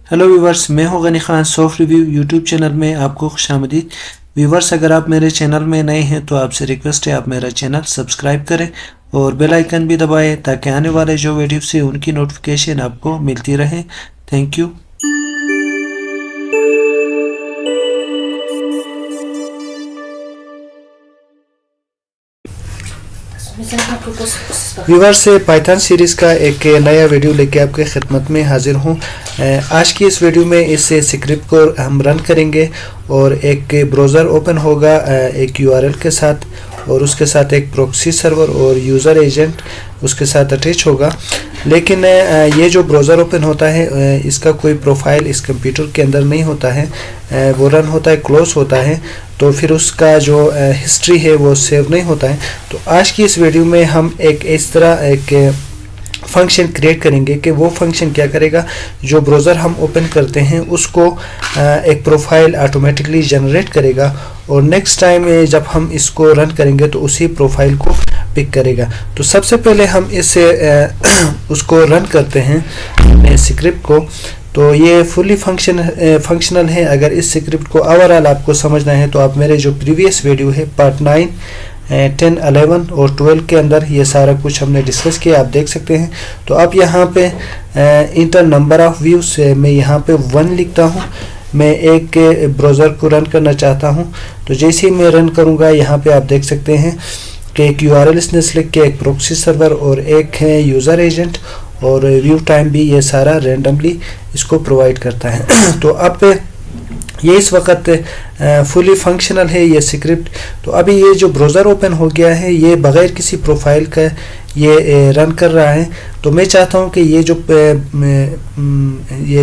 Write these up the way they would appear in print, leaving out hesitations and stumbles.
Hello viewers, मैं हूं Gani Khan. Soft review YouTube channel में आपको खुशामदीद। व्यूवर्स, अगर आप मेरे चैनल में नए हैं तो आपसे रिक्वेस्ट है आप मेरा चैनल सब्सक्राइब करें और बेल आइकन भी दबाएं ताकि आने वाले जो वीडियोस है उनकी नोटिफिकेशन आपको मिलती रहे। Thank you. Viewers, Python series का एक नया वीडियो लेके आपके खिदमत में हाजिर हूँ। आज की इस वीडियो में इस स्क्रिप्ट को हम रन करेंगे और एक ब्राउज़र ओपन होगा एक URL के साथ और उसके साथ एक प्रॉक्सी सर्वर और यूज़र एजेंट उसके साथ अटैच होगा। लेकिन ये जो ब्राउज़र ओपन होता है इसका कोई प्रोफाइल इस कंप्यूटर के अंदर नहीं होता है, वो रन होता है, क्लोज होता है, तो फिर उसका जो हिस्ट्री है वो सेव नहीं होता है। तो आज की इस वीडियो में हम एक इस तरह एक फंक्शन क्रिएट करेंगे कि वो फंक्शन क्या करेगा, जो ब्राउज़र हम ओपन करते हैं उसको एक प्रोफाइल ऑटोमेटिकली जनरेट करेगा और नेक्स्ट टाइम जब हम इसको रन करेंगे तो उसी प्रोफाइल को पिक करेगा। तो सबसे पहले हम इसे उसको रन करते हैं स्क्रिप्ट को। तो ये फुली फंक्शनल है। अगर इस स्क्रिप्ट को ओवरऑल आपको समझना है तो आप मेरे जो प्रीवियस वीडियो है पार्ट 9, 10, 11 और 12 के अंदर ये सारा कुछ हमने डिस्कस किया, आप देख सकते हैं। तो अब यहाँ पे इंटर नंबर ऑफ व्यूज मैं यहाँ पे 1 लिखता हूँ। मैं एक ब्राउज़र को रन करना चाहता हूँ, तो जैसे ही मैं रन करूँगा यहाँ पे आप देख सकते हैं कि एक URL इसने सेलेक्ट किया, एक प्रॉक्सी सर्वर और एक है यूज़र एजेंट और व्यू टाइम भी ये सारा रैंडमली इसको प्रोवाइड करता है। तो अब ये इस वक्त फुली फंक्शनल है ये स्क्रिप्ट। तो अभी ये जो ब्राउज़र ओपन हो गया है ये बग़ैर किसी प्रोफाइल का ये रन कर रहा है। तो मैं चाहता हूँ कि ये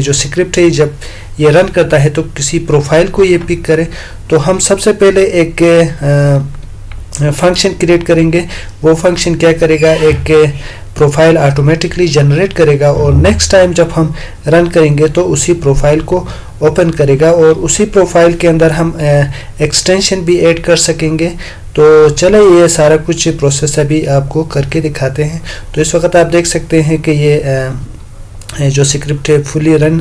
जो स्क्रिप्ट है जब ये रन करता है तो किसी प्रोफाइल को ये पिक करे। तो हम सबसे पहले एक फंक्शन क्रिएट करेंगे। वो फंक्शन क्या करेगा, एक प्रोफाइल ऑटोमेटिकली जनरेट करेगा और नेक्स्ट टाइम जब हम रन करेंगे तो उसी प्रोफाइल को ओपन करेगा और उसी प्रोफाइल के अंदर हम एक्सटेंशन भी ऐड कर सकेंगे। तो चले ये सारा कुछ प्रोसेस अभी आपको करके दिखाते हैं। तो इस वक्त आप देख सकते हैं कि ये जो स्क्रिप्ट है फुली रन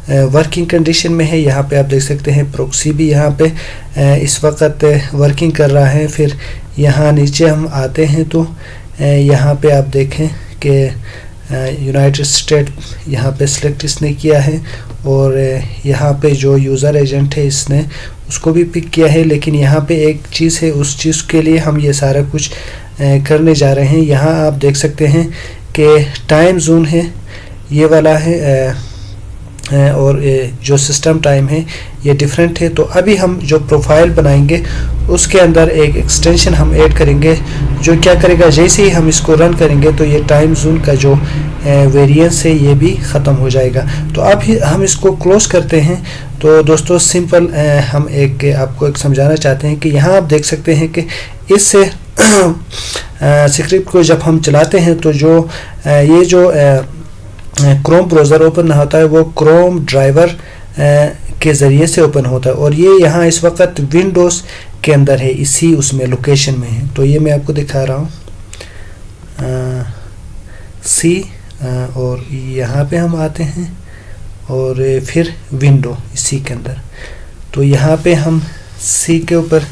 वर्किंग कंडीशन में है। यहाँ पे आप देख सकते हैं प्रॉक्सी भी यहाँ पे इस वक्त वर्किंग कर रहा है। फिर यहाँ नीचे हम आते हैं तो यहाँ पे आप देखें कि यूनाइटेड स्टेट यहाँ पे सिलेक्ट इसने किया है और यहाँ पे जो यूज़र एजेंट है इसने उसको भी पिक किया है। लेकिन यहाँ पे एक चीज़ है, उस चीज़ के लिए हम ये सारा कुछ करने जा रहे हैं। यहाँ आप देख सकते हैं कि टाइम जोन है ये वाला है और जो सिस्टम टाइम है ये डिफरेंट है। तो अभी हम जो प्रोफाइल बनाएंगे उसके अंदर एक एक्सटेंशन हम ऐड करेंगे जो क्या करेगा, जैसे ही हम इसको रन करेंगे तो ये टाइम जोन का जो वेरिएंस है ये भी ख़त्म हो जाएगा। तो अब हम इसको क्लोज करते हैं। तो दोस्तों सिंपल हम आपको एक समझाना चाहते हैं कि यहाँ आप देख सकते हैं कि इस स्क्रिप्ट को जब हम चलाते हैं तो जो ये जो क्रोम ब्राउज़र ओपन होता है वो क्रोम ड्राइवर के ज़रिए से ओपन होता है और ये यहाँ इस वक्त विंडोज़ के अंदर है, इसी उसमें लोकेशन में है। तो ये मैं आपको दिखा रहा हूँ सी और यहाँ पे हम आते हैं और फिर विंडो इसी के अंदर। तो यहाँ पे हम सी के ऊपर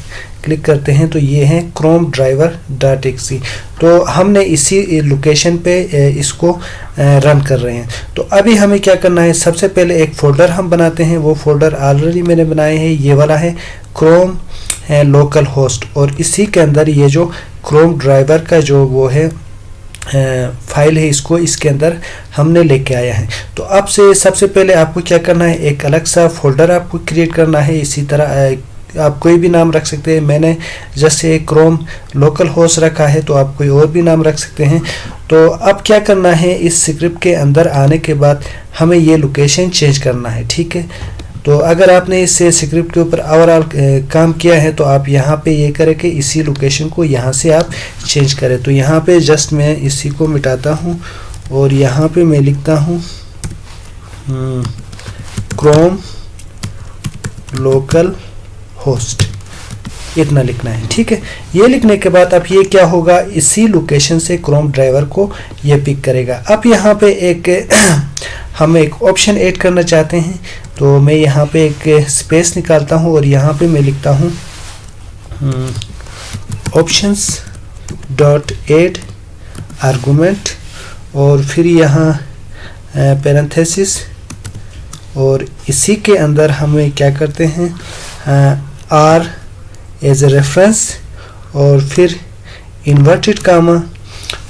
क्लिक करते हैं तो ये है क्रोम ड्राइवर .exe। तो हमने इसी लोकेशन पे इसको रन कर रहे हैं। तो अभी हमें क्या करना है, सबसे पहले एक फ़ोल्डर हम बनाते हैं। वो फ़ोल्डर ऑलरेडी मैंने बनाए हैं, ये वाला है क्रोम लोकल होस्ट और इसी के अंदर ये जो क्रोम ड्राइवर का जो वो है फाइल है इसको इसके अंदर हमने लेके आया है। तो अब से सबसे पहले आपको क्या करना है, एक अलग सा फोल्डर आपको क्रिएट करना है। इसी तरह आप कोई भी नाम रख सकते हैं। मैंने जैसे क्रोम लोकल होस्ट रखा है तो आप कोई और भी नाम रख सकते हैं। तो अब क्या करना है, इस स्क्रिप्ट के अंदर आने के बाद हमें ये लोकेशन चेंज करना है, ठीक है। तो अगर आपने इस स्क्रिप्ट के ऊपर ओवरऑल काम किया है तो आप यहाँ पे ये करें कि इसी लोकेशन को यहाँ से आप चेंज करें। तो यहाँ पे जस्ट मैं इसी को मिटाता हूँ और यहाँ पे मैं लिखता हूँ क्रोम लोकल होस्ट, इतना लिखना है, ठीक है। ये लिखने के बाद अब ये क्या होगा, इसी लोकेशन से क्रोम ड्राइवर को ये पिक करेगा। अब यहाँ पे एक हम एक ऑप्शन ऐड करना चाहते हैं, तो मैं यहाँ पे एक स्पेस निकालता हूँ और यहाँ पे मैं लिखता हूँ ऑप्शंस डॉट ऐड आर्गुमेंट और फिर यहाँ पैरेंथेसिस और इसी के अंदर हमें क्या करते हैं आर एज ए रेफरेंस और फिर इन्वर्टेड कामा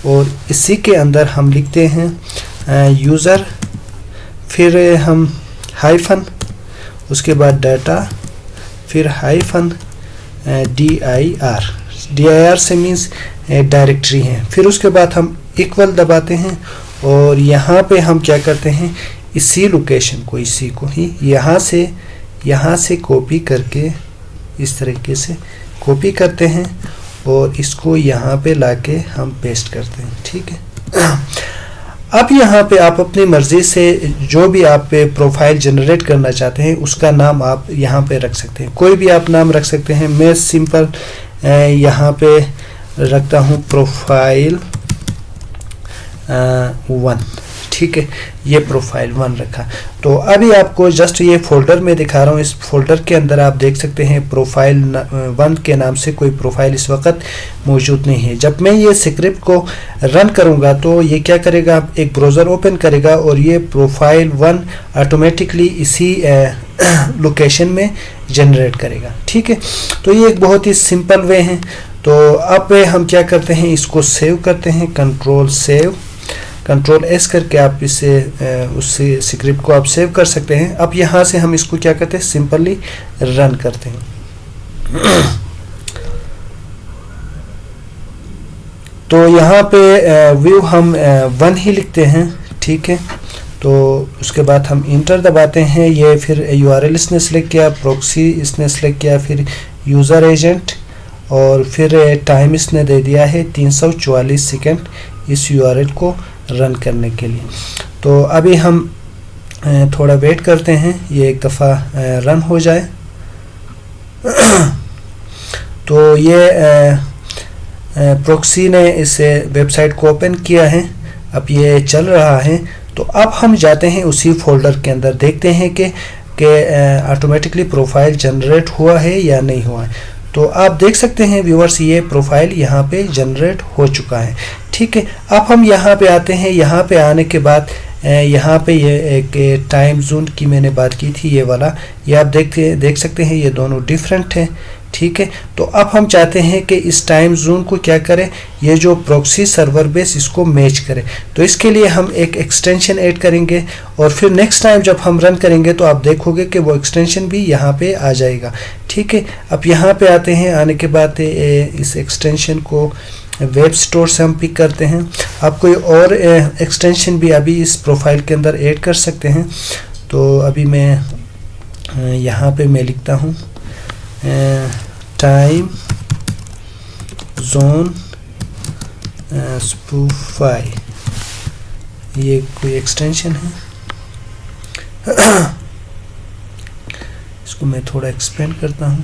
और इसी के अंदर हम लिखते हैं यूज़र, फिर हम हाइफन, उसके बाद डाटा, फिर हाइफन dir से मीन्स डायरेक्टरी है, फिर उसके बाद हम इक्वल दबाते हैं और यहाँ पे हम क्या करते हैं इसी लोकेशन को, इसी को ही यहाँ से कॉपी करके इस तरीके से कॉपी करते हैं और इसको यहाँ पे लाके हम पेस्ट करते हैं। ठीक है। अब यहाँ पे आप अपनी मर्ज़ी से जो भी आप पे प्रोफाइल जनरेट करना चाहते हैं उसका नाम आप यहाँ पे रख सकते हैं, कोई भी आप नाम रख सकते हैं। मैं सिंपल यहाँ पे रखता हूँ प्रोफाइल 1। ठीक है, ये प्रोफाइल 1 रखा। तो अभी आपको जस्ट ये फोल्डर में दिखा रहा हूँ, इस फोल्डर के अंदर आप देख सकते हैं प्रोफाइल 1 के नाम से कोई प्रोफाइल इस वक्त मौजूद नहीं है। जब मैं ये स्क्रिप्ट को रन करूँगा तो ये क्या करेगा, एक ब्राउज़र ओपन करेगा और ये प्रोफाइल 1 ऑटोमेटिकली इसी लोकेशन में जनरेट करेगा। ठीक है, तो ये एक बहुत ही सिंपल वे है। तो अब हम क्या करते हैं, इसको सेव करते हैं, कंट्रोल एस करके आप इसे उस स्क्रिप्ट को आप सेव कर सकते हैं। अब यहाँ से हम इसको क्या करते हैं, सिंपली रन करते हैं। तो यहाँ पे व्यू हम 1 ही लिखते हैं। ठीक है, तो उसके बाद हम इंटर दबाते हैं। ये फिर URL इसने सेलेक्ट किया, प्रॉक्सी इसने सेलेक्ट किया, फिर यूज़र एजेंट और फिर टाइम इसने दे दिया है 344 सेकंड इस URL को रन करने के लिए। तो अभी हम थोड़ा वेट करते हैं, ये एक दफ़ा रन हो जाए। तो ये प्रॉक्सी ने इस वेबसाइट को ओपन किया है, अब ये चल रहा है। तो अब हम जाते हैं उसी फोल्डर के अंदर, देखते हैं कि ऑटोमेटिकली प्रोफाइल जनरेट हुआ है या नहीं हुआ है। तो आप देख सकते हैं व्यूअर्स, ये प्रोफाइल यहाँ पे जनरेट हो चुका है। ठीक है, अब हम यहाँ पे आते हैं। यहाँ पे आने के बाद यहाँ पे ये एक टाइम जोन की मैंने बात की थी, ये वाला, ये आप देख सकते हैं ये दोनों डिफरेंट हैं। ठीक है, तो अब हम चाहते हैं कि इस टाइम जोन को क्या करें, ये जो प्रॉक्सी सर्वर बेस इसको मैच करें। तो इसके लिए हम एक एक्सटेंशन ऐड करेंगे और फिर नेक्स्ट टाइम जब हम रन करेंगे तो आप देखोगे कि वो एक्सटेंशन भी यहाँ पे आ जाएगा। ठीक है, अब यहाँ पे आते हैं, आने के बाद इस एक्सटेंशन को वेब स्टोर से हम पिक करते हैं। आप कोई और एक्सटेंशन भी अभी इस प्रोफाइल के अंदर ऐड कर सकते हैं। तो अभी मैं यहाँ पे मैं लिखता हूँ टाइम जोन स्पूफाई, ये कोई एक्सटेंशन है। इसको मैं थोड़ा एक्सपेंड करता हूँ।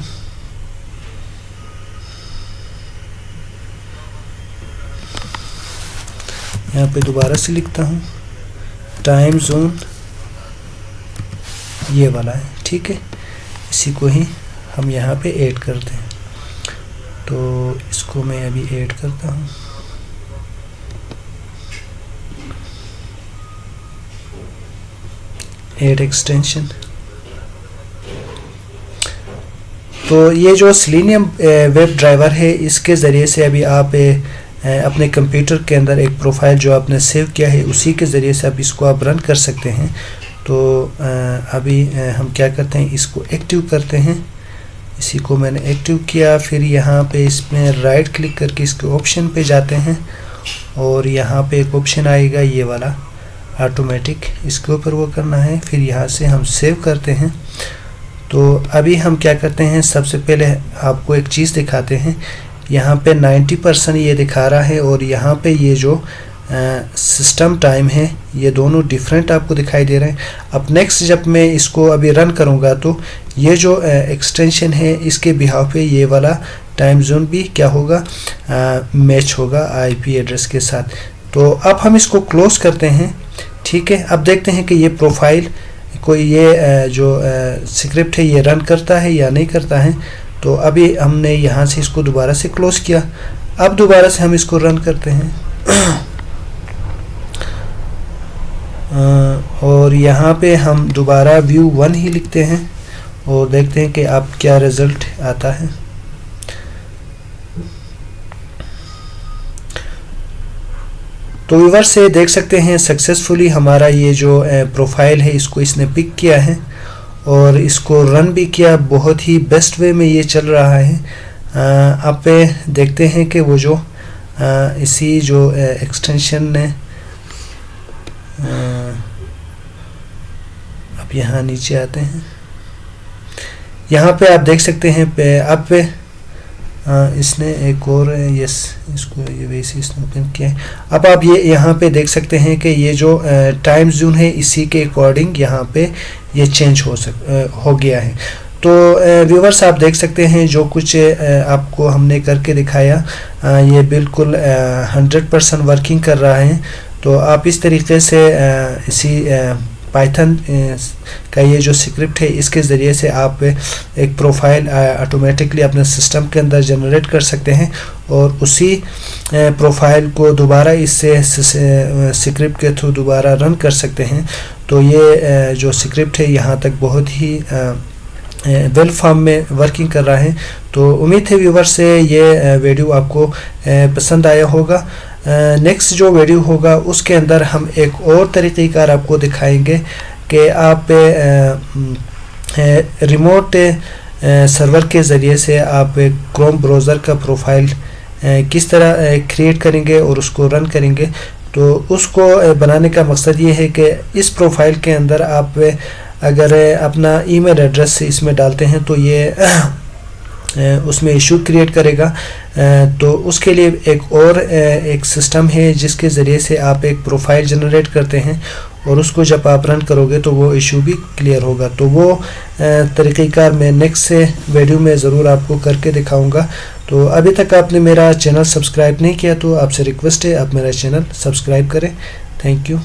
यहाँ पे दोबारा से लिखता हूँ टाइम जोन, ये वाला है। ठीक है, इसी को ही हम यहाँ पे ऐड करते हैं। तो इसको मैं अभी ऐड करता हूँ। Add extension. तो ये जो सेलेनियम वेब ड्राइवर है, इसके ज़रिए से अभी आप अपने कंप्यूटर के अंदर एक प्रोफाइल जो आपने सेव किया है उसी के ज़रिए से आप इसको आप रन कर सकते हैं। तो अभी हम क्या करते हैं, इसको एक्टिव करते हैं। इसी को मैंने एक्टिव किया, फिर यहाँ पे इसमें राइट क्लिक करके इसके ऑप्शन पे जाते हैं और यहाँ पे एक ऑप्शन आएगा ये वाला ऑटोमेटिक, इसके ऊपर वो करना है। फिर यहाँ से हम सेव करते हैं। तो अभी हम क्या करते हैं, सबसे पहले आपको एक चीज़ दिखाते हैं। यहाँ पे 90% ये दिखा रहा है और यहाँ पे ये जो सिस्टम टाइम है ये दोनों डिफरेंट आपको दिखाई दे रहे हैं। अब नेक्स्ट जब मैं इसको अभी रन करूँगा तो ये जो एक्सटेंशन है इसके बिहाफ पे ये वाला टाइम जोन भी क्या होगा, मैच होगा IP एड्रेस के साथ। तो अब हम इसको क्लोज करते हैं। ठीक है, अब देखते हैं कि ये प्रोफाइल कोई ये जो स्क्रिप्ट है ये रन करता है या नहीं करता है। तो अभी हमने यहाँ से इसको दोबारा से क्लोज किया, अब दोबारा से हम इसको रन करते हैं और यहाँ पे हम दोबारा व्यू 1 ही लिखते हैं और देखते हैं कि अब क्या रिज़ल्ट आता है। तो व्यूअर से देख सकते हैं सक्सेसफुली हमारा ये जो प्रोफाइल है इसको इसने पिक किया है और इसको रन भी किया, बहुत ही बेस्ट वे में ये चल रहा है। आप पे देखते हैं कि वो जो इसी जो एक्सटेंशन ने अब यहाँ नीचे आते हैं, यहाँ पे आप देख सकते हैं अब पे इसने एक और यस इसको ये वैसे इसने ओपन किया है। अब आप ये यहाँ पे देख सकते हैं कि ये जो टाइम जोन है इसी के अकॉर्डिंग यहाँ पे ये चेंज हो गया है। तो व्यूवर्स आप देख सकते हैं जो कुछ आपको हमने करके दिखाया ये बिल्कुल 100% वर्किंग कर रहा है। तो आप इस तरीके से इसी पाइथन का ये जो स्क्रिप्ट है इसके ज़रिए से आप एक प्रोफाइल ऑटोमेटिकली अपने सिस्टम के अंदर जनरेट कर सकते हैं और उसी प्रोफाइल को दोबारा इससे स्क्रिप्ट के थ्रू दोबारा रन कर सकते हैं। तो ये जो स्क्रिप्ट है यहाँ तक बहुत ही वेल फॉर्म में वर्किंग कर रहा है। तो उम्मीद है व्यूवर से ये वीडियो आपको पसंद आया होगा। नेक्स्ट जो वीडियो होगा उसके अंदर हम एक और तरीक़ेकार आपको दिखाएंगे कि आप रिमोट सर्वर के ज़रिए से आप क्रोम ब्राउज़र का प्रोफाइल किस तरह क्रिएट करेंगे और उसको रन करेंगे। तो उसको बनाने का मकसद ये है कि इस प्रोफाइल के अंदर आप अगर अपना ईमेल एड्रेस इसमें डालते हैं तो ये उसमें इशू क्रिएट करेगा। तो उसके लिए एक सिस्टम है जिसके ज़रिए से आप एक प्रोफाइल जनरेट करते हैं और उसको जब आप रन करोगे तो वो इशू भी क्लियर होगा। तो वो तरीक़ेकार मैं नेक्स्ट से वीडियो में ज़रूर आपको करके दिखाऊंगा। तो अभी तक आपने मेरा चैनल सब्सक्राइब नहीं किया तो आपसे रिक्वेस्ट है आप मेरा चैनल सब्सक्राइब करें। Thank you.